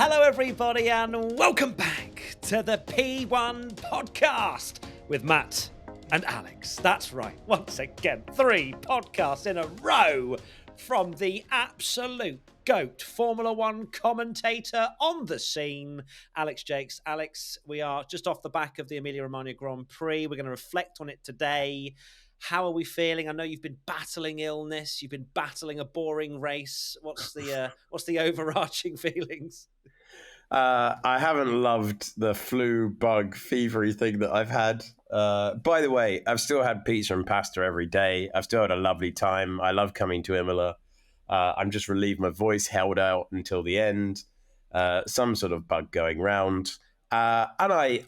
Hello, everybody, and welcome back to the P1 podcast with Matt and Alex. That's right, once again, 3 podcasts in a row from the absolute GOAT Formula One commentator on the scene, Alex Jakes. Alex, we are just off the back of the Emilia-Romagna Grand Prix. We're going to reflect on it today. How are we feeling? I know you've been battling illness. You've been battling a boring race. What's the overarching feelings? I haven't loved the flu bug fevery thing that I've had. By the way, I've still had pizza and pasta every day. I've still had a lovely time. I love coming to Imola. I'm just relieved my voice held out until the end. Some sort of bug going round. And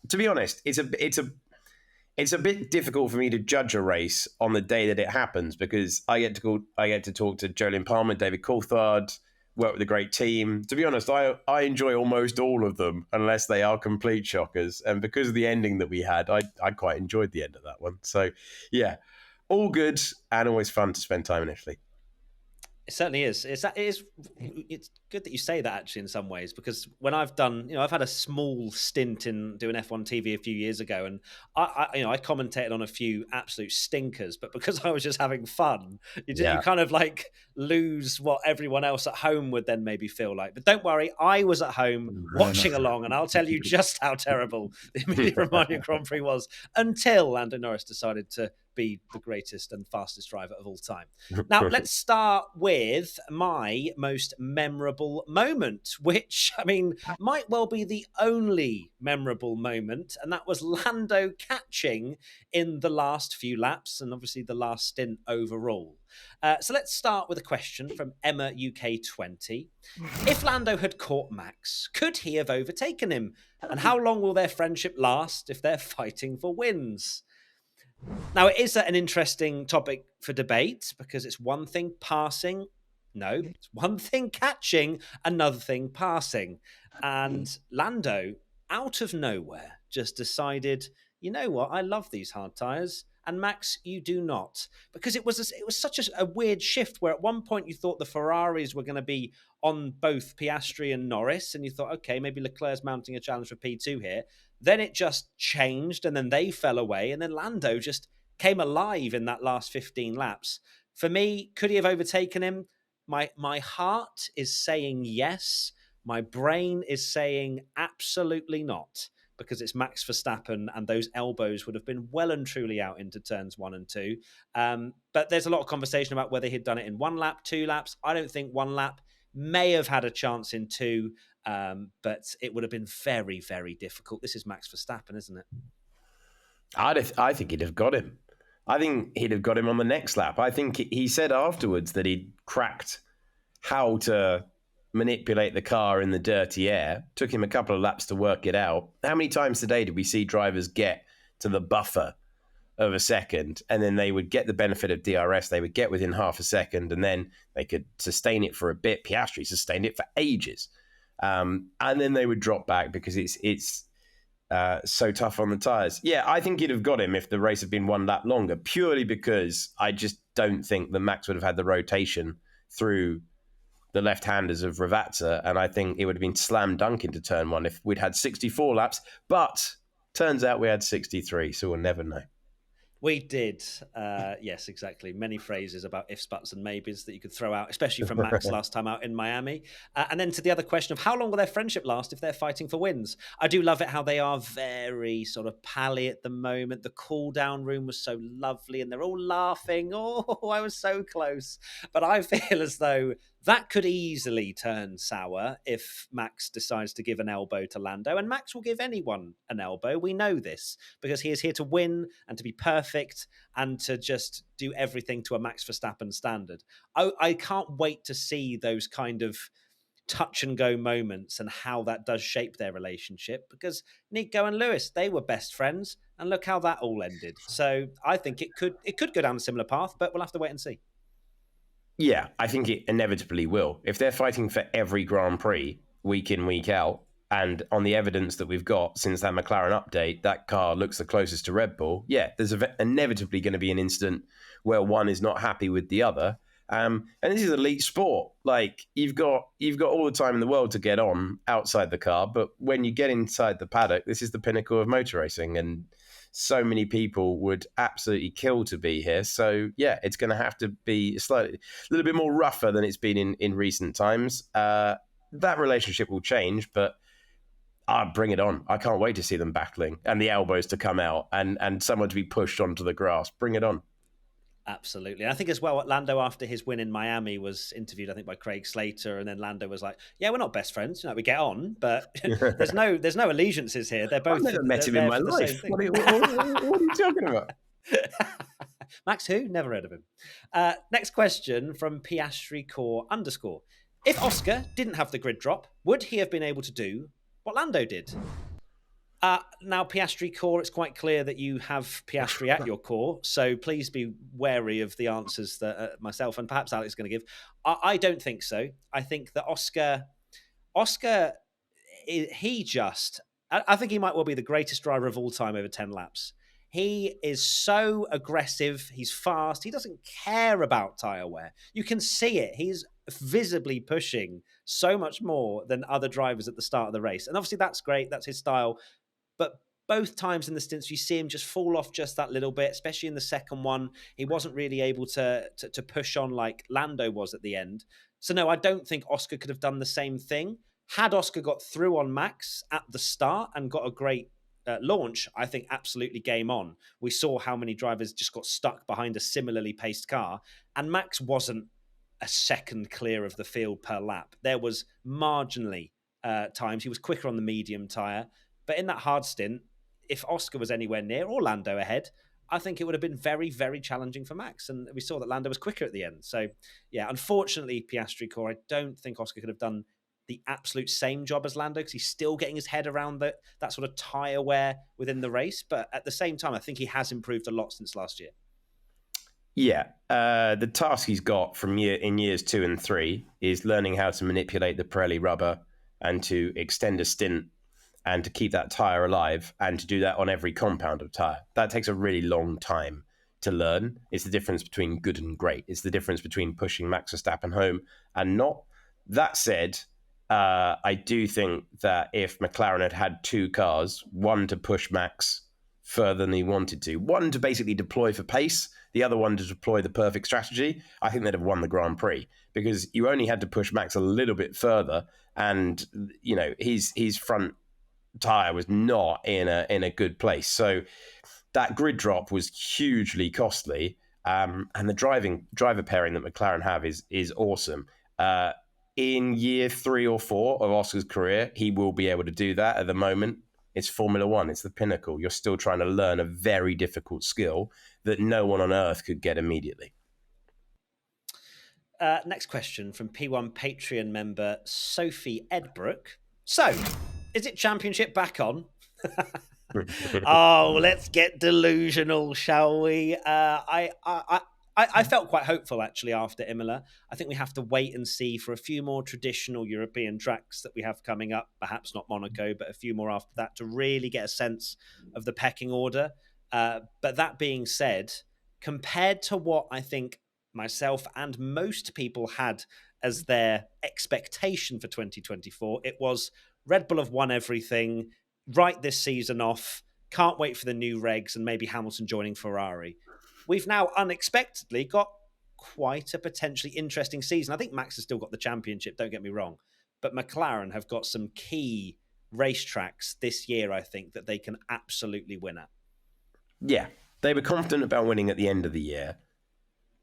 to be honest, it's a bit difficult for me to judge a race on the day that it happens because I get to talk to Jolyon Palmer, David Coulthard, work with a great team. To be honest, I enjoy almost all of them unless they are complete shockers. And because of the ending that we had, I quite enjoyed the end of that one. So yeah, all good and always fun to spend time in Italy. It certainly is. It's good that you say that, actually, in some ways, because when I've done, I've had a small stint in doing F1 TV a few years ago, and I commentated on a few absolute stinkers, but because I was just having fun, you kind of like lose what everyone else at home would then maybe feel like. But don't worry, I was at home watching along, and I'll tell you just how terrible the Emilia-Romagna Grand Prix was until Lando Norris decided to be the greatest and fastest driver of all time. Now, let's start with my most memorable moment, which, might well be the only memorable moment, and that was Lando catching in the last few laps, and obviously the last stint overall. So let's start with a question from Emma UK20. If Lando had caught Max, could he have overtaken him? And how long will their friendship last if they're fighting for wins? Now, it is an interesting topic for debate because it's one thing passing. No, it's one thing catching, another thing passing. And Lando, out of nowhere, just decided, you know what, I love these hard tyres. And Max, you do not. Because it was such a weird shift where at one point you thought the Ferraris were going to be on both Piastri and Norris. And you thought, okay, maybe Leclerc's mounting a challenge for P2 here. Then it just changed and then they fell away. And then Lando just came alive in that last 15 laps. For me, could he have overtaken him? My heart is saying yes. My brain is saying absolutely not, because it's Max Verstappen and those elbows would have been well and truly out into turns 1 and 2. But there's a lot of conversation about whether he'd done it in 1 lap, 2 laps. I don't think 1 lap. May have had a chance in 2, but it would have been very, very difficult. This is Max Verstappen, isn't it? I think he'd have got him. I think he'd have got him on the next lap. I think he said afterwards that he'd cracked how to manipulate the car in the dirty air. Took him a couple of laps to work it out. How many times today did we see drivers get to the buffer of a second and then they would get the benefit of DRS? They would get within half a second and then they could sustain it for a bit. Piastri sustained it for ages. And then they would drop back because it's so tough on the tyres. Yeah, I think he'd have got him if the race had been 1 lap longer, purely because I just don't think that Max would have had the rotation through the left-handers of Ravazza, and I think it would have been slam dunk into turn 1 if we'd had 64 laps, but turns out we had 63, so we'll never know. We did. Yes, exactly. Many phrases about ifs, buts, and maybes that you could throw out, especially from Max last time out in Miami. And then to the other question of how long will their friendship last if they're fighting for wins? I do love it how they are very sort of pally at the moment. The cool-down room was so lovely and they're all laughing. Oh, I was so close. But I feel as though that could easily turn sour if Max decides to give an elbow to Lando. And Max will give anyone an elbow. We know this because he is here to win and to be perfect and to just do everything to a Max Verstappen standard. I can't wait to see those kind of touch and go moments and how that does shape their relationship, because Nico and Lewis, they were best friends and look how that all ended. So I think it could go down a similar path, but we'll have to wait and see. Yeah, I think it inevitably will. If they're fighting for every Grand Prix, week in, week out, and on the evidence that we've got since that McLaren update, that car looks the closest to Red Bull, yeah, there's inevitably going to be an incident where one is not happy with the other. And this is elite sport. Like you've got all the time in the world to get on outside the car, but when you get inside the paddock, this is the pinnacle of motor racing, and so many people would absolutely kill to be here. So yeah, it's going to have to be a little bit more rougher than it's been in recent times. That relationship will change, but bring it on. I can't wait to see them battling and the elbows to come out and someone to be pushed onto the grass. Bring it on. Absolutely. And I think as well, Lando, after his win in Miami, was interviewed, I think, by Craig Slater, and then Lando was like, "Yeah, we're not best friends. We get on, but there's no allegiances here. They're both. I've never met him in my life. What are you talking about?" Max, who? Never heard of him. Next question from Piastri Core _ If Oscar didn't have the grid drop, would he have been able to do what Lando did? Now, Piastri Core, it's quite clear that you have Piastri at your core, so please be wary of the answers that myself and perhaps Alex is going to give. I don't think so. I think that Oscar, I think he might well be the greatest driver of all time over 10 laps. He is so aggressive. He's fast. He doesn't care about tyre wear. You can see it. He's visibly pushing so much more than other drivers at the start of the race. And obviously that's great. That's his style. But both times in the stints, you see him just fall off just that little bit, especially in the second one. He wasn't really able to push on like Lando was at the end. So no, I don't think Oscar could have done the same thing. Had Oscar got through on Max at the start and got a great launch, I think absolutely game on. We saw how many drivers just got stuck behind a similarly paced car, and Max wasn't a second clear of the field per lap. There was marginally times. He was quicker on the medium tyre. But in that hard stint, if Oscar was anywhere near or Lando ahead, I think it would have been very, very challenging for Max. And we saw that Lando was quicker at the end. So, yeah, unfortunately, Piastri Core, I don't think Oscar could have done the absolute same job as Lando because he's still getting his head around that sort of tyre wear within the race. But at the same time, I think he has improved a lot since last year. Yeah, the task he's got in years 2 and 3 is learning how to manipulate the Pirelli rubber and to extend a stint and to keep that tyre alive and to do that on every compound of tyre. That takes a really long time to learn. It's the difference between good and great. It's the difference between pushing Max Verstappen home and not. That said, I do think that if McLaren had 2 cars, one to push Max further than he wanted to, one to basically deploy for pace, the other one to deploy the perfect strategy, I think they'd have won the Grand Prix because you only had to push Max a little bit further and, his front tyre was not in a good place. So that grid drop was hugely costly. And the driver pairing that McLaren have is awesome. In year 3 or 4 of Oscar's career, he will be able to do that. At the moment, it's Formula One. It's the pinnacle. You're still trying to learn a very difficult skill that no one on earth could get immediately. Next question from P1 Patreon member Sophie Edbrook. So, is it championship back on? Oh, let's get delusional, shall we? I felt quite hopeful, actually, after Imola. I think we have to wait and see for a few more traditional European tracks that we have coming up, perhaps not Monaco, but a few more after that, to really get a sense of the pecking order. But that being said, compared to what I think myself and most people had as their expectation for 2024, it was Red Bull have won everything, write this season off, can't wait for the new regs and maybe Hamilton joining Ferrari. We've now unexpectedly got quite a potentially interesting season. I think Max has still got the championship, don't get me wrong, but McLaren have got some key racetracks this year, I think, that they can absolutely win at. Yeah, they were confident about winning at the end of the year.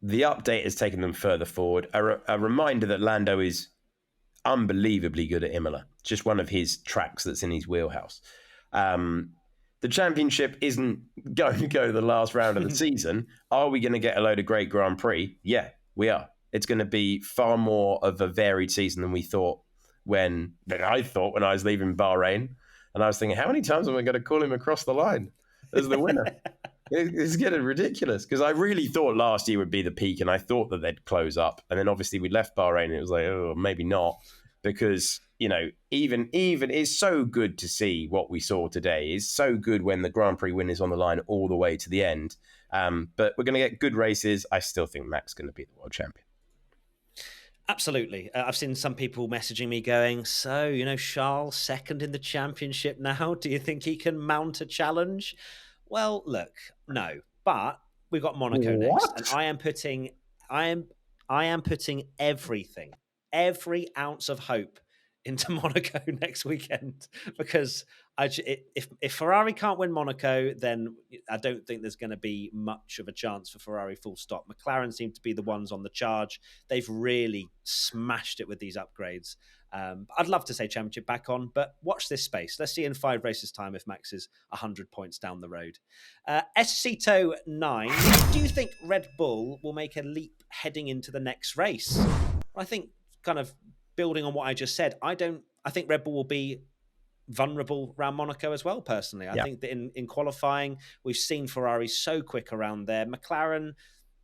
The update has taken them further forward. A reminder that Lando is unbelievably good at Imola. Just one of his tracks that's in his wheelhouse. The championship isn't going to go to the last round of the season. Are we going to get a load of great Grand Prix? Yeah, we are. It's going to be far more of a varied season than I thought when I was leaving Bahrain. And I was thinking, how many times am I going to call him across the line as the winner? It's getting ridiculous because I really thought last year would be the peak and I thought that they'd close up. And then obviously we left Bahrain and it was like, oh, maybe not. Because, even it's so good to see what we saw today. It's so good when the Grand Prix win is on the line all the way to the end. But we're going to get good races. I still think Max is going to be the world champion. Absolutely. I've seen some people messaging me going, so, Charles second in the championship now. Do you think he can mount a challenge? Well, look, no. But we've got Monaco next, and What? I am I am putting everything, every ounce of hope into Monaco next weekend because if Ferrari can't win Monaco, then I don't think there's going to be much of a chance for Ferrari. Full stop. McLaren seem to be the ones on the charge. They've really smashed it with these upgrades. I'd love to say championship back on, but watch this space. Let's see in 5 races' time if Max is 100 points down the road. Escito 9, do you think Red Bull will make a leap heading into the next race? I think kind of building on what I just said, I think Red Bull will be vulnerable around Monaco as well, personally. I think that in qualifying, we've seen Ferrari so quick around there. McLaren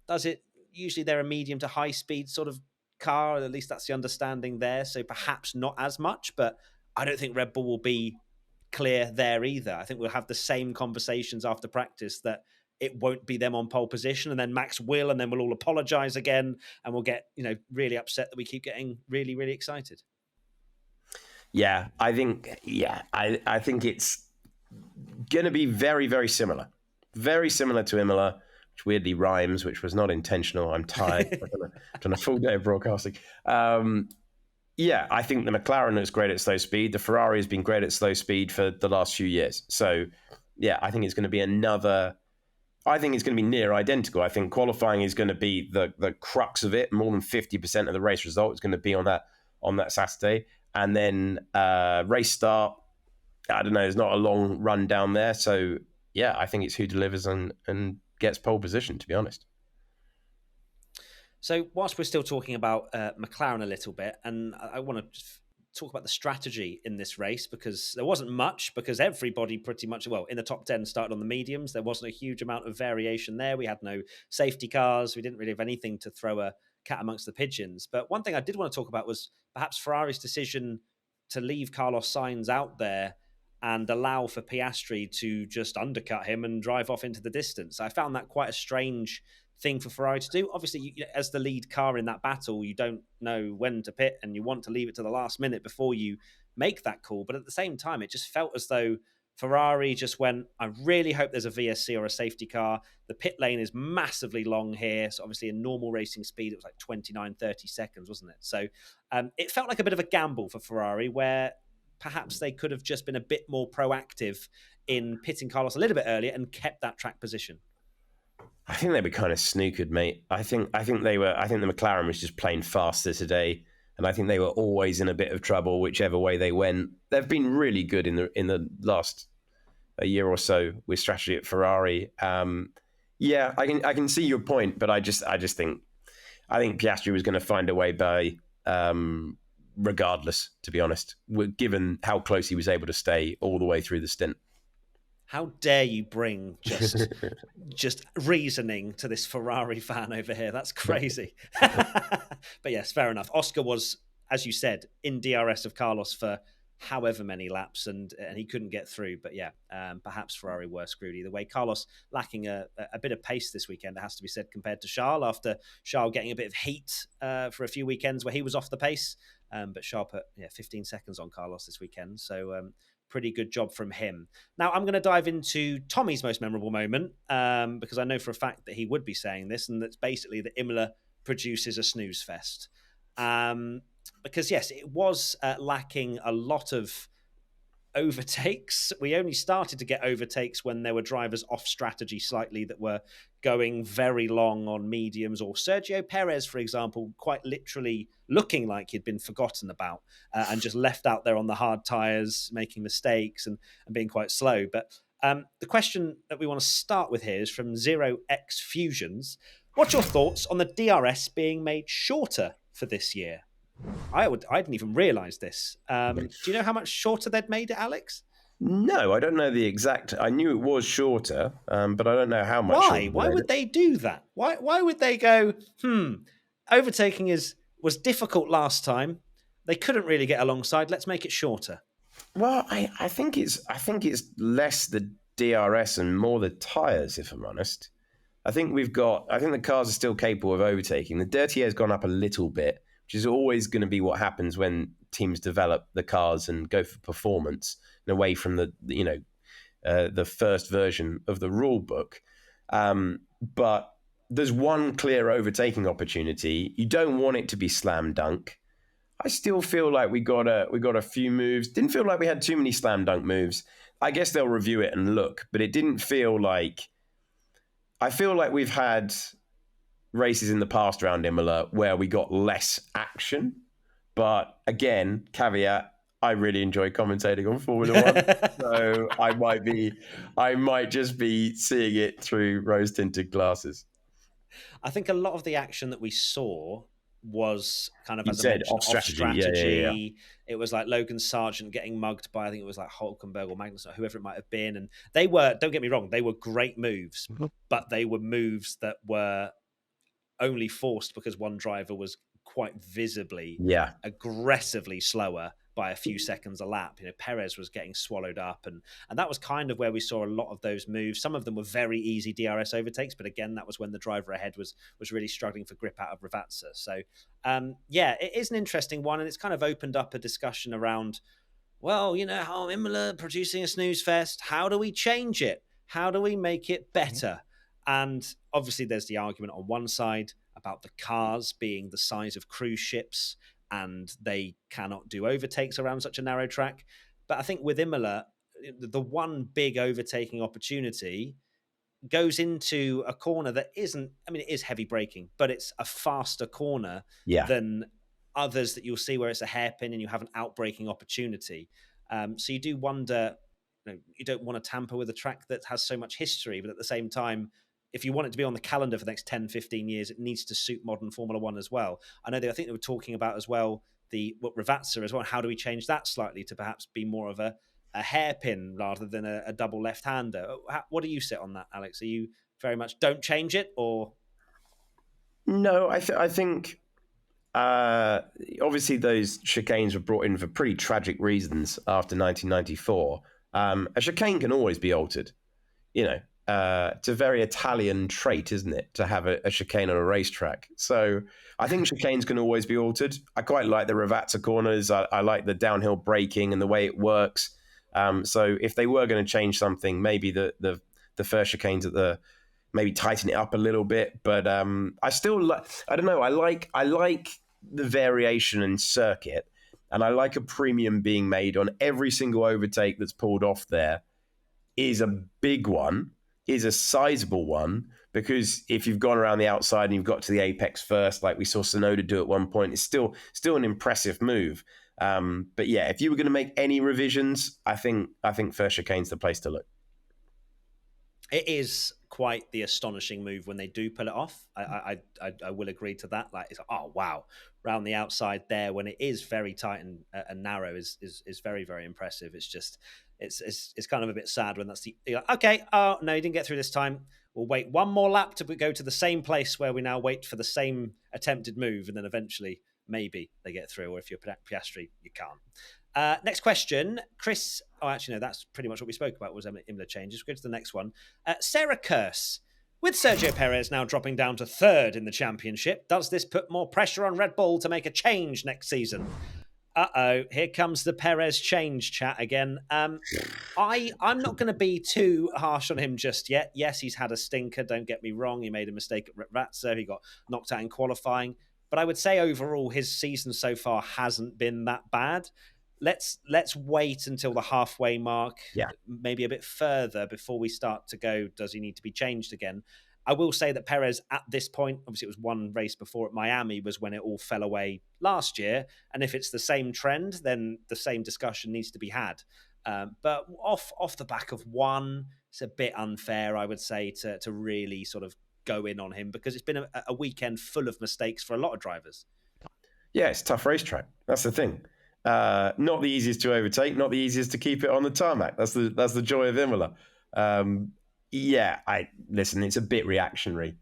does it, usually they're a medium to high speed sort of car, at least that's the understanding there. So perhaps not as much, but I don't think Red Bull will be clear there either. I think we'll have the same conversations after practice that it won't be them on pole position, and then Max will, and then we'll all apologize again, and we'll get really upset that we keep getting really, really excited. I think it's going to be very, very similar. Very similar to Imola, which weirdly rhymes, which was not intentional. I'm tired. I've done a full day of broadcasting. I think the McLaren is great at slow speed. The Ferrari has been great at slow speed for the last few years. So, I think it's going to be I think it's going to be near identical. I think qualifying is going to be the crux of it. More than 50% of the race result is going to be on that Saturday. And then race start, I don't know, there's not a long run down there. So, I think it's who delivers and gets pole position, to be honest. So whilst we're still talking about McLaren a little bit, and I want to talk about the strategy in this race, because there wasn't much, because everybody pretty much, in the top 10 started on the mediums. There wasn't a huge amount of variation there. We had no safety cars. We didn't really have anything to throw a cat amongst the pigeons. But one thing I did want to talk about was perhaps Ferrari's decision to leave Carlos Sainz out there and allow for Piastri to just undercut him and drive off into the distance. I found that quite a strange thing for Ferrari to do. Obviously, as the lead car in that battle, you don't know when to pit and you want to leave it to the last minute before you make that call. But at the same time, it just felt as though Ferrari just went, I really hope there's a VSC or a safety car. The pit lane is massively long here. So obviously in normal racing speed, it was like 29, 30 seconds, wasn't it? So it felt like a bit of a gamble for Ferrari, where perhaps they could have just been a bit more proactive in pitting Carlos a little bit earlier and kept that track position. I think they were kind of snookered, mate. I think the McLaren was just playing faster today, and I think they were always in a bit of trouble whichever way they went. They've been really good in the last a year or so with strategy at Ferrari. I can see your point, but I just think Piastri was going to find a way by regardless, to be honest, given how close he was able to stay all the way through the stint. How dare you bring just reasoning to this Ferrari fan over here? That's crazy. But yes, fair enough. Oscar was, as you said, in DRS of Carlos for however many laps, and he couldn't get through. But perhaps Ferrari were screwed either way. Carlos lacking a bit of pace this weekend, it has to be said, compared to Charles, after Charles getting a bit of heat for a few weekends where he was off the pace. But Charles put 15 seconds on Carlos this weekend. So pretty good job from him. Now I'm going to dive into Tommy's most memorable moment, because I know for a fact that he would be saying this, and that's basically that Imola produces a snooze fest. Because yes, it was lacking a lot of overtakes. We only started to get overtakes when there were drivers off strategy slightly that were going very long on mediums, or Sergio Perez, for example, quite literally looking like he'd been forgotten about and just left out there on the hard tyres, making mistakes and being quite slow. But the question that we want to start with here is from 0x Fusions. What's your thoughts on the DRS being made shorter for this year? I didn't even realise this. Do you know how much shorter they'd made it, Alex? No, I don't know the exact. I knew it was shorter, but I don't know how much. Why? Why would they do that? Why would they go, overtaking was difficult last time. They couldn't really get alongside. Let's make it shorter. Well, I think it's less the DRS and more the tyres, if I'm honest. I think the cars are still capable of overtaking. The dirty air's gone up a little bit, which is always going to be what happens when teams develop the cars and go for performance and away from the first version of the rule book. But there's one clear overtaking opportunity. You don't want it to be slam dunk. I still feel like we got a few moves. Didn't feel like we had too many slam dunk moves. I guess they'll review it and look, but it didn't feel like. I feel like we've had races in the past around Imola where we got less action. But again, caveat: I really enjoy commentating on Formula One, so I might just be seeing it through rose-tinted glasses. I think a lot of the action that we saw was kind of, You as I said mentioned, off off strategy. Yeah. strategy. It was like Logan Sargent getting mugged by, I think it was like Hulkenberg or Magnus or whoever it might have been. And they were, don't get me wrong, they were great moves, but they were moves that were only forced because one driver was quite visibly, aggressively slower by a few seconds a lap. You know, Perez was getting swallowed up, and that was kind of where we saw a lot of those moves. Some of them were very easy DRS overtakes, but again, that was when the driver ahead was really struggling for grip out of Ravazza. So, yeah, it is an interesting one, and it's kind of opened up a discussion around, well, you know, how Imola producing a snooze fest. How do we change it? How do we make it better? And obviously, there's the argument on one side about the cars being the size of cruise ships and they cannot do overtakes around such a narrow track. But I think with Imola, the one big overtaking opportunity goes into a corner that isn't, I mean, it is heavy braking, but it's a faster corner than others that you'll see where it's a hairpin and you have an outbraking opportunity. So you do wonder, you don't want to tamper with a track that has so much history, but at the same time, if you want it to be on the calendar for the next 10, 15 years, it needs to suit modern Formula One as well. I think they were talking about as well, what Ravazza as well. How do we change that slightly to perhaps be more of a hairpin rather than a double left-hander? What do you sit on that, Alex? Are you very much don't change it, or? No, I think obviously those chicanes were brought in for pretty tragic reasons after 1994. A chicane can always be altered. You know, it's a very Italian trait, isn't it, to have a chicane on a racetrack? So I think chicanes can always be altered. I quite like the Ravazza corners. I like the downhill braking and the way it works. So if they were going to change something, maybe the first chicanes at maybe tighten it up a little bit. But I still like, I don't know. I like the variation in circuit, and I like a premium being made on every single overtake that's pulled off there. Is a big one, is a sizable one, because if you've gone around the outside and you've got to the apex first, like we saw Tsunoda do at one point, it's still an impressive move. But yeah, if you were going to make any revisions, I think first chicane's the place to look. It is quite the astonishing move when they do pull it off. I will agree to that. Like, it's, oh wow, round the outside there when it is very tight and narrow is very, very impressive. It's just it's kind of a bit sad when that's okay. Oh no, you didn't get through this time. We'll wait one more lap to go to the same place where we now wait for the same attempted move, and then eventually maybe they get through. Or if you're Piastri, you can't. Next question, Chris. Oh, actually, no, that's pretty much what we spoke about was Imola changes. We'll go to the next one. Sarah Curse. With Sergio Perez now dropping down to third in the championship, does this put more pressure on Red Bull to make a change next season? Uh-oh, here comes the Perez change chat again. I'm not going to be too harsh on him just yet. Yes, he's had a stinker, don't get me wrong. He made a mistake at Ravazza. He got knocked out in qualifying. But I would say overall his season so far hasn't been that bad. Let's wait until the halfway mark, maybe a bit further before we start to go, does he need to be changed again? I will say that Perez at this point, obviously it was one race before at Miami, was when it all fell away last year. And if it's the same trend, then the same discussion needs to be had. But off the back of one, it's a bit unfair, I would say, to really sort of go in on him, because it's been a weekend full of mistakes for a lot of drivers. Yeah, it's a tough racetrack. That's the thing. Not the easiest to overtake, not the easiest to keep it on the tarmac. That's the joy of Imola. Listen, it's a bit reactionary.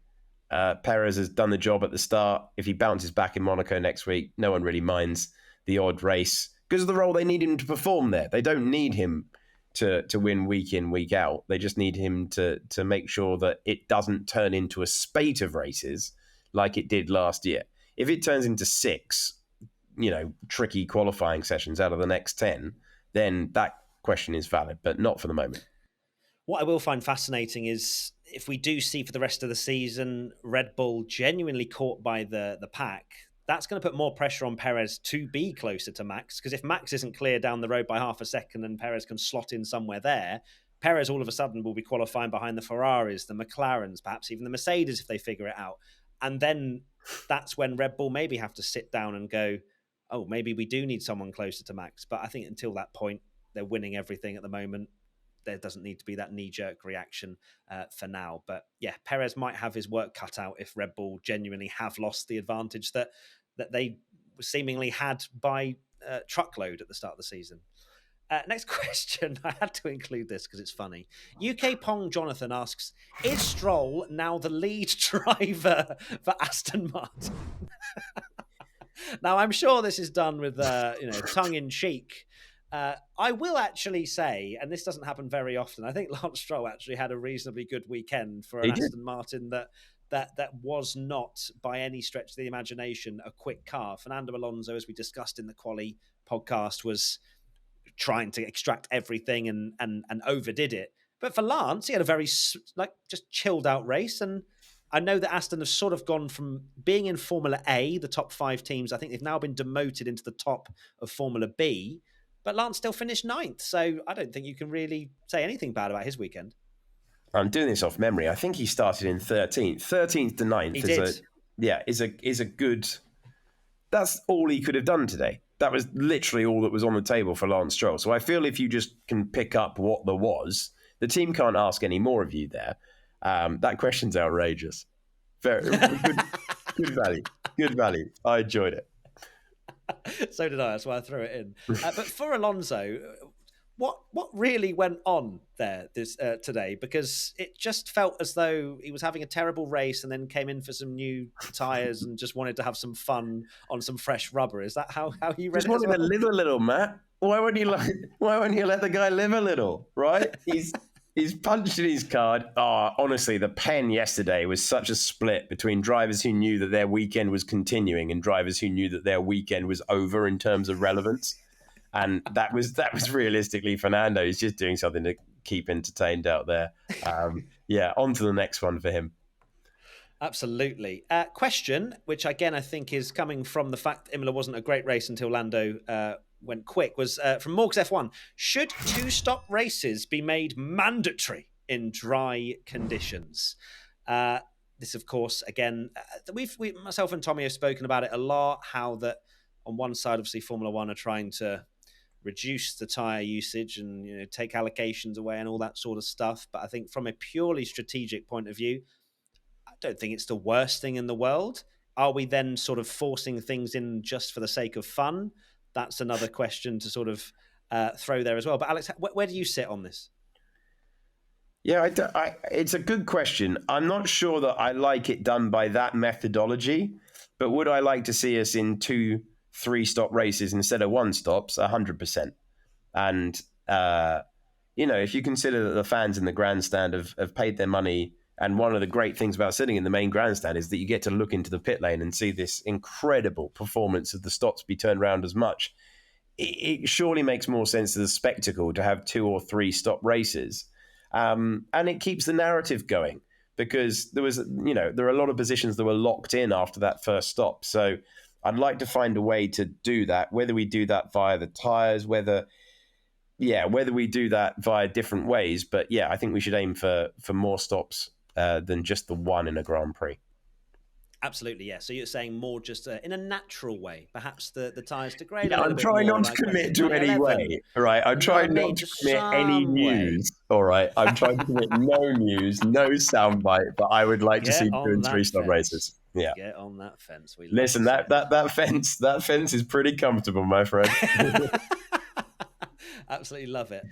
Perez has done the job at the start. If he bounces back in Monaco next week, no one really minds the odd race because of the role they need him to perform there. They don't need him to win week in, week out. They just need him to make sure that it doesn't turn into a spate of races like it did last year. If it turns into 6 tricky qualifying sessions out of the next 10, then that question is valid, but not for the moment. What I will find fascinating is if we do see for the rest of the season Red Bull genuinely caught by the pack, that's going to put more pressure on Perez to be closer to Max. Because if Max isn't clear down the road by half a second and Perez can slot in somewhere there, Perez all of a sudden will be qualifying behind the Ferraris, the McLarens, perhaps even the Mercedes if they figure it out. And then that's when Red Bull maybe have to sit down and go, oh, maybe we do need someone closer to Max. But I think until that point, they're winning everything at the moment. There doesn't need to be that knee-jerk reaction for now. But yeah, Perez might have his work cut out if Red Bull genuinely have lost the advantage that they seemingly had by truckload at the start of the season. Next question. I had to include this because it's funny. UK Pong Jonathan asks, is Stroll now the lead driver for Aston Martin? Now, I'm sure this is done with tongue-in-cheek. I will actually say, and this doesn't happen very often, I think Lance Stroll actually had a reasonably good weekend for an Aston Martin that was not, by any stretch of the imagination, a quick car. Fernando Alonso, as we discussed in the Quali podcast, was trying to extract everything and overdid it. But for Lance, he had a very just chilled out race. And I know that Aston have sort of gone from being in Formula A, the top 5 teams. I think they've now been demoted into the top of Formula B. But Lance still finished 9th. So I don't think you can really say anything bad about his weekend. I'm doing this off memory. I think he started in 13th. 13th to 9th is a good... That's all he could have done today. That was literally all that was on the table for Lance Stroll. So I feel if you just can pick up what there was, the team can't ask any more of you there. That question's outrageous. Very good value. Good value. I enjoyed it. So did I. That's why I threw it in. But for Alonso, what really went on there today? Because it just felt as though he was having a terrible race and then came in for some new tyres and just wanted to have some fun on some fresh rubber. Is that how you read it? Just wanted to live a little, Matt. Why wouldn't you let the guy live a little? Right? He's punched in his card. Oh, honestly, the pen yesterday was such a split between drivers who knew that their weekend was continuing and drivers who knew that their weekend was over in terms of relevance. And that was realistically Fernando. He's just doing something to keep entertained out there. On to the next one for him. Absolutely. Question, which again I think is coming from the fact Imola wasn't a great race until Lando went quick, was from Morgs F1. Should 2-stop races be made mandatory in dry conditions? This, of course, again, myself and Tommy have spoken about it a lot, how that on one side, obviously, Formula One are trying to reduce the tyre usage and take allocations away and all that sort of stuff. But I think from a purely strategic point of view, I don't think it's the worst thing in the world. Are we then sort of forcing things in just for the sake of fun? That's another question to sort of throw there as well. But Alex, where do you sit on this? Yeah, it's a good question. I'm not sure that I like it done by that methodology, but would I like to see us in 2-3-stop races instead of 1-stops? 100%. And, if you consider that the fans in the grandstand have paid their money, and one of the great things about sitting in the main grandstand is that you get to look into the pit lane and see this incredible performance of the stops be turned around as much. It surely makes more sense as a spectacle to have 2 or 3 stop races. And it keeps the narrative going because there are a lot of positions that were locked in after that first stop. So I'd like to find a way to do that, whether we do that via the tyres, whether we do that via different ways. But I think we should aim for more stops than just the one in a Grand Prix. Absolutely, yeah. So you're saying more just in a natural way. Perhaps the tyres degrade a little little bit more. I'm trying not to commit to any way, right? I'm trying not to commit any news, all right? I'm trying to commit no news, no soundbite, but I would like to see 2 and 3-stop races. Yeah. Get on that fence. Listen, that fence is pretty comfortable, my friend. Absolutely love it.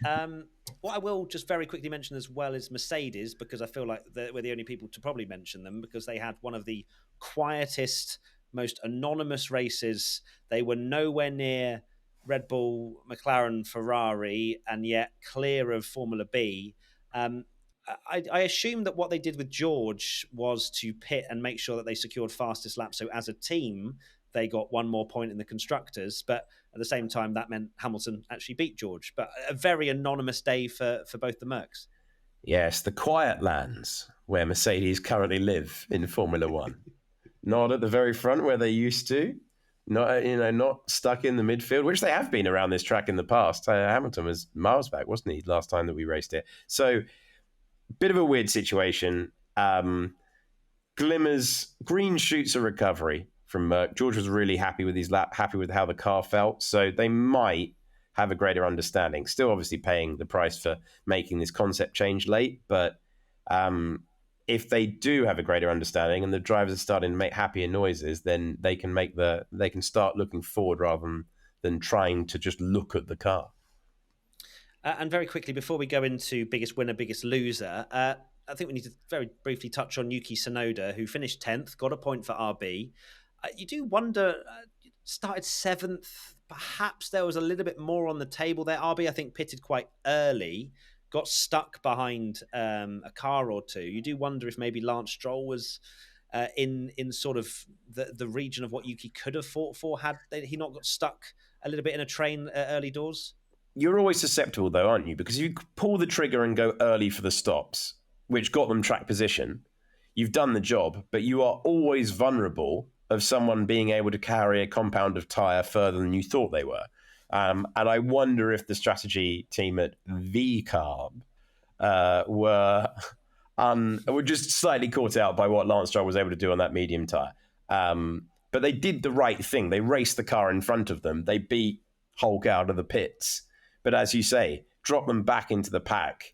What I will just very quickly mention as well is Mercedes, because I feel like we're the only people to probably mention them because they had one of the quietest, most anonymous races. They were nowhere near Red Bull, McLaren, Ferrari, and yet clear of Formula B. I assume that what they did with George was to pit and make sure that they secured fastest lap. So as a team, they got one more point in the constructors, but at the same time, that meant Hamilton actually beat George. But a very anonymous day for both the Mercs. Yes, the quiet lands where Mercedes currently live in Formula One. Not at the very front where they used to. Not stuck in the midfield, which they have been around this track in the past. Hamilton was miles back, wasn't he, last time that we raced it? So, bit of a weird situation. Glimmers, green shoots of recovery from Merck. George was really happy with his lap, happy with how the car felt. So they might have a greater understanding. Still, obviously, paying the price for making this concept change late. But if they do have a greater understanding and the drivers are starting to make happier noises, then they can start looking forward rather than trying to just look at the car. And very quickly, before we go into biggest winner, biggest loser, I think we need to very briefly touch on Yuki Tsunoda, who finished 10th, got a point for RB. You do wonder, started 7th. Perhaps there was a little bit more on the table there. RB, I think, pitted quite early, got stuck behind a car or two. You do wonder if maybe Lance Stroll was in sort of the region of what Yuki could have fought for had he not got stuck a little bit in a train early doors. You're always susceptible, though, aren't you? Because if you pull the trigger and go early for the stops, which got them track position, you've done the job, but you are always vulnerable of someone being able to carry a compound of tyre further than you thought they were. And I wonder if the strategy team at VCarb were just slightly caught out by what Lance Stroll was able to do on that medium tyre. But they did the right thing. They raced the car in front of them. They beat Hulk out of the pits. But as you say, drop them back into the pack.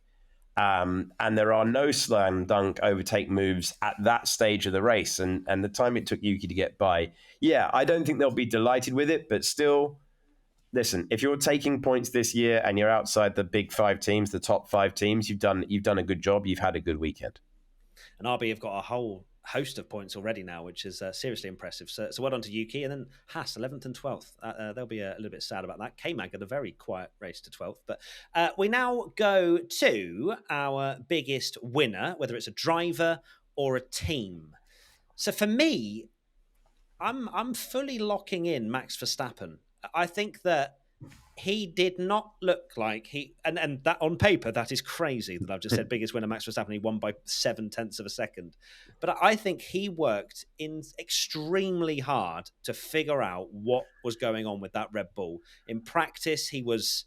And there are no slam dunk overtake moves at that stage of the race. And the time it took Yuki to get by, I don't think they'll be delighted with it. But still, listen, if you're taking points this year and you're outside the big 5 teams, the top 5 teams, you've done a good job. You've had a good weekend. And RB have got a whole host of points already now, which is seriously impressive. So well done to Yuki. And then Haas, 11th and 12th. They'll be a little bit sad about that. K-Mag had a very quiet race to 12th. But we now go to our biggest winner, whether it's a driver or a team. So for me, I'm fully locking in Max Verstappen. I think that he did not look like and that on paper, that is crazy that I've just said biggest winner, Max Verstappen. He won by 0.7 of a second. But I think he worked extremely hard to figure out what was going on with that Red Bull. In practice, he was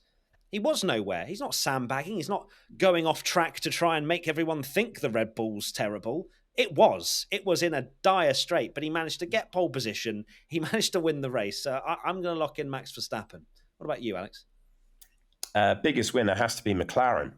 nowhere. He's not sandbagging. He's not going off track to try and make everyone think the Red Bull's terrible. It was in a dire strait, but he managed to get pole position. He managed to win the race. So I'm going to lock in Max Verstappen. What about you, Alex? Biggest winner has to be McLaren.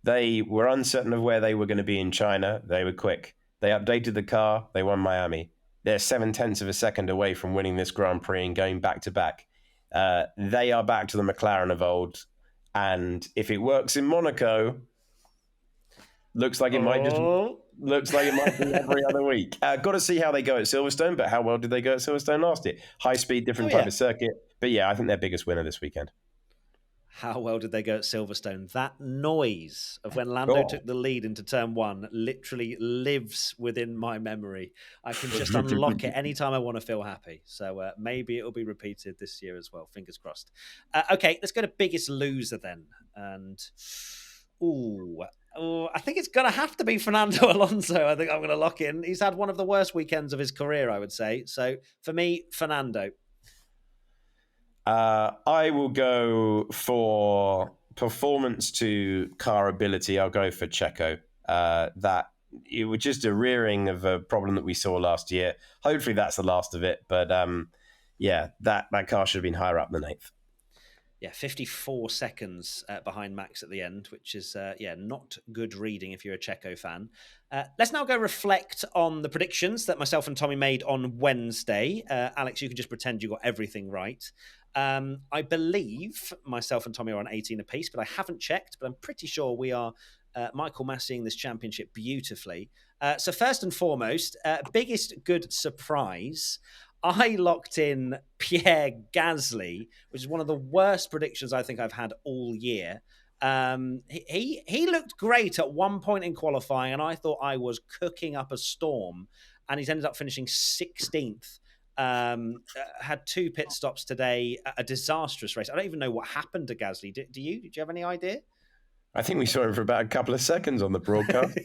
They were uncertain of where they were going to be in China. They were quick. They updated the car. They won Miami. They're 0.7 of a second away from winning this Grand Prix and going back to back. They are back to the McLaren of old. And if it works in Monaco, looks like it might be every other week. Got to see how they go at Silverstone, but how well did they go at Silverstone last year? High speed, different type of circuit. But I think they're biggest winner this weekend. How well did they go at Silverstone? That noise of when Lando took the lead into turn 1 literally lives within my memory. I can just unlock it anytime I want to feel happy. So maybe it'll be repeated this year as well. Fingers crossed. Okay, let's go to biggest loser then. And I think it's going to have to be Fernando Alonso. I think I'm going to lock in. He's had one of the worst weekends of his career, I would say. So for me, Fernando. I will go for performance to car ability. I'll go for Checo. That it was just a rearing of a problem that we saw last year. Hopefully that's the last of it. But that car should have been higher up than 8th. 54 seconds behind Max at the end, which is, not good reading if you're a Checo fan. Let's now go reflect on the predictions that myself and Tommy made on Wednesday. Alex, you can just pretend you got everything right. I believe myself and Tommy are on 18 apiece, but I haven't checked, but I'm pretty sure we are Michael Masseying this championship beautifully. So first and foremost, biggest good surprise, I locked in Pierre Gasly, which is one of the worst predictions I think I've had all year. He looked great at one point in qualifying, and I thought I was cooking up a storm, and he's ended up finishing 16th. Had 2 pit stops today. A disastrous race. I don't even know what happened to Gasly. Do you? Did you have any idea? I think we saw him for about a couple of seconds on the broadcast.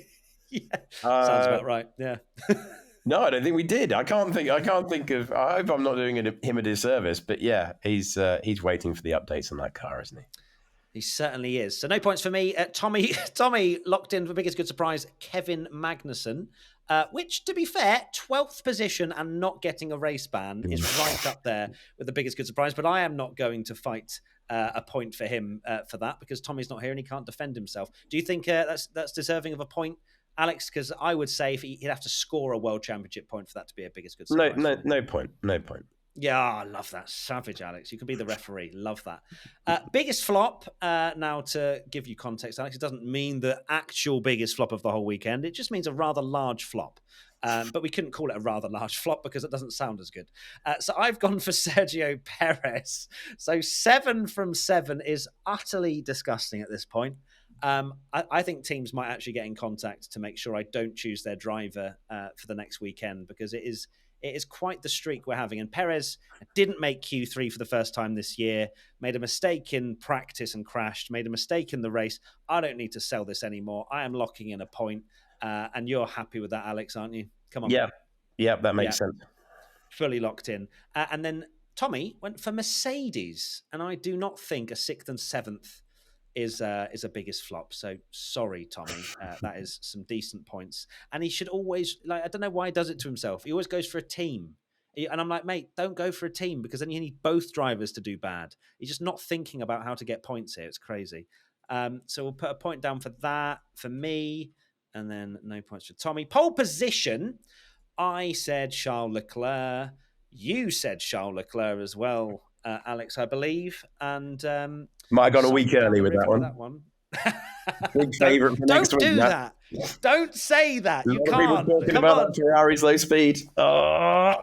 Yeah, sounds about right. Yeah. No, I don't think we did. I can't think of. I hope I'm not doing him a disservice, but yeah, he's waiting for the updates on that car, isn't he? He certainly is. So no points for me. Tommy locked in for biggest good surprise, Kevin Magnussen, which, to be fair, 12th position and not getting a race ban is right up there with the biggest good surprise. But I am not going to fight a point for him for that because Tommy's not here and he can't defend himself. Do you think that's deserving of a point, Alex? Because I would say if he'd have to score a world championship point for that to be a biggest good surprise. No point. Yeah, I love that. Savage, Alex. You can be the referee. Love that. Biggest flop, now to give you context, Alex, it doesn't mean the actual biggest flop of the whole weekend. It just means a rather large flop. But we couldn't call it a rather large flop because it doesn't sound as good. So I've gone for Sergio Perez. So 7 from 7 is utterly disgusting at this point. I think teams might actually get in contact to make sure I don't choose their driver for the next weekend because it is quite the streak we're having. And Perez didn't make Q3 for the first time this year, made a mistake in practice and crashed, made a mistake in the race. I don't need to sell this anymore. I am locking in a point. And you're happy with that, Alex, aren't you? Come on. Yeah, that makes sense. Fully locked in. And then Tommy went for Mercedes. And I do not think a 6th and 7th is a biggest flop. So sorry, Tommy. That is some decent points. And he should always, I don't know why he does it to himself. He always goes for a team. And I'm like, mate, don't go for a team because then you need both drivers to do bad. He's just not thinking about how to get points here. It's crazy. So we'll put a point down for that for me. And then no points for Tommy. Pole position. I said Charles Leclerc. You said Charles Leclerc as well, Alex, I believe. And might have gone a week early with that one. Big favourite for next week. Don't do that. Don't say that. You can't. People talking about that Ferrari's low speed. Oh.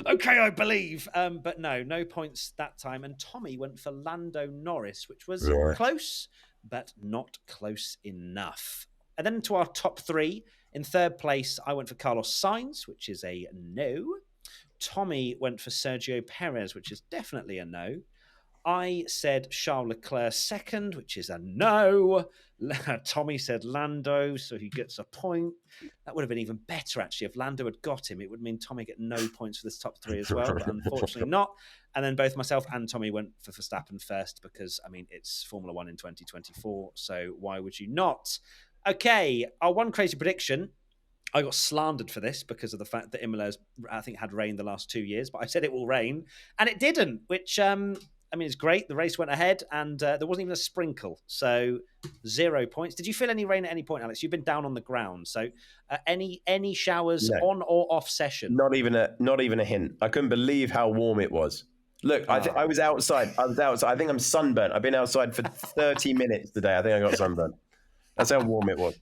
Okay, I believe. But no points that time. And Tommy went for Lando Norris, which was close, but not close enough. And then to our top 3. In 3rd place, I went for Carlos Sainz, which is a no. Tommy went for Sergio Perez, which is definitely a no. I said Charles Leclerc 2nd, which is a no. Tommy said Lando, so he gets a point. That would have been even better, actually. If Lando had got him, it would mean Tommy get no points for this top 3 as well, but unfortunately not. And then both myself and Tommy went for Verstappen first because, it's Formula 1 in 2024, so why would you not? Okay, our one crazy prediction. I got slandered for this because of the fact that Imola's, I think, had rain the last 2 years, but I said it will rain, and it didn't, which, it's great. The race went ahead, and there wasn't even a sprinkle, so 0 points. Did you feel any rain at any point, Alex? You've been down on the ground, so any showers on or off session? Not even a hint. I couldn't believe how warm it was. Look, I was outside. I think I'm sunburnt. I've been outside for 30 minutes today. I think I got sunburnt. That's how warm it was.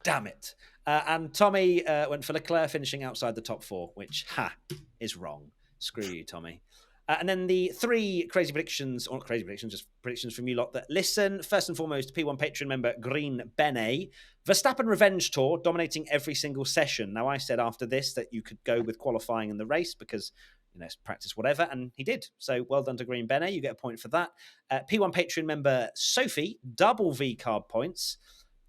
Damn it. And Tommy went for Leclerc finishing outside the top 4, which, is wrong. Screw you, Tommy. And then the 3 crazy predictions, or not crazy predictions, just predictions from you lot that listen. First and foremost, P1 Patreon member Green Bene. Verstappen Revenge Tour, dominating every single session. Now, I said after this that you could go with qualifying in the race because, practice whatever, and he did. So well done to Green Bene. You get a point for that. P1 Patreon member Sophie, double V card points.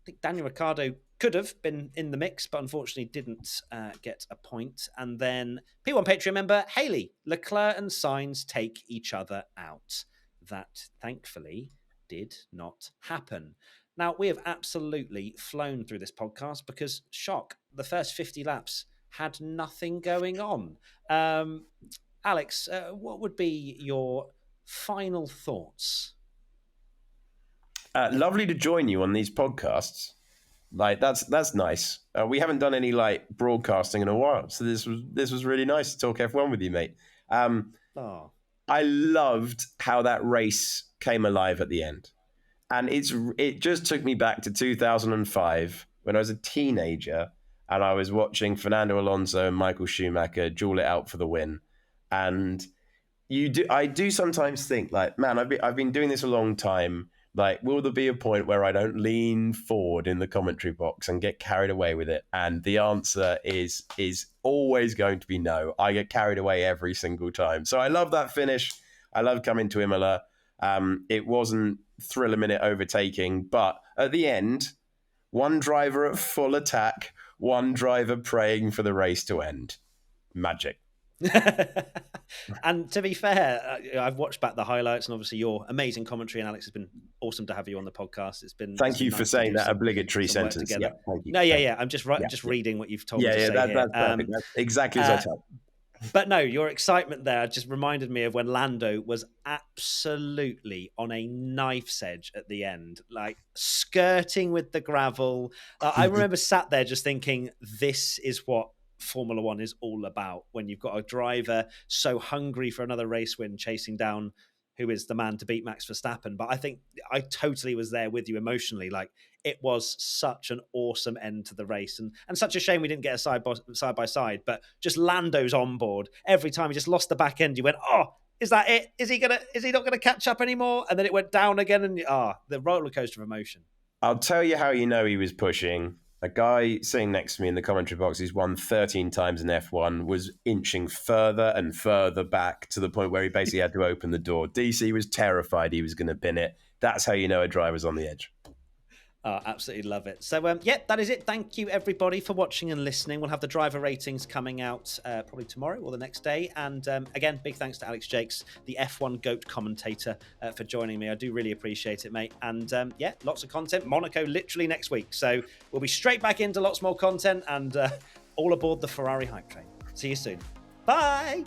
I think Daniel Ricciardo could have been in the mix, but unfortunately didn't get a point. And then P1 Patreon member Haley, Leclerc and Sainz take each other out. That, thankfully, did not happen. Now, we have absolutely flown through this podcast because, shock, the first 50 laps had nothing going on. Alex, what would be your final thoughts? Lovely to join you on these podcasts. That's nice. We haven't done any broadcasting in a while, so this was really nice to talk F1 with you, mate. I loved how that race came alive at the end, and it just took me back to 2005 when I was a teenager and I was watching Fernando Alonso and Michael Schumacher duel it out for the win. And I do sometimes think man, I've been doing this a long time. Like, will there be a point where I don't lean forward in the commentary box and get carried away with it? And the answer is always going to be no. I get carried away every single time. So I love that finish. I love coming to Imola. It wasn't thrill a minute overtaking, but at the end, one driver at full attack, one driver praying for the race to end. Magic. And to be fair, I've watched back the highlights, and obviously your amazing commentary, and Alex, has been awesome to have you on the podcast. Thank you for nice saying that obligatory sentence. Yeah, thank you. No, yeah. I'm just reading what you've told me to say that's here. perfect. That's exactly as I tell. But no, your excitement there just reminded me of when Lando was absolutely on a knife's edge at the end, like skirting with the gravel. I remember sat there just thinking, this is what Formula One is all about, when you've got a driver so hungry for another race win, chasing down who is the man to beat Max Verstappen. But I think I totally was there with you emotionally. Like, it was such an awesome end to the race, and such a shame we didn't get a side by side. But just Lando's on board. Every time he just lost the back end, you went, oh, is that it? Is he not gonna catch up anymore? And then it went down again, and the roller coaster of emotion. I'll tell you how you know he was pushing. A guy sitting next to me in the commentary box who's won 13 times in F1 was inching further and further back to the point where he basically had to open the door. DC was terrified he was going to pin it. That's how you know a driver's on the edge. Absolutely love it. So, that is it. Thank you, everybody, for watching and listening. We'll have the driver ratings coming out probably tomorrow or the next day. And again, big thanks to Alex Jakes, the F1 GOAT commentator, for joining me. I do really appreciate it, mate. And lots of content. Monaco literally next week. So we'll be straight back into lots more content and all aboard the Ferrari hype train. See you soon. Bye.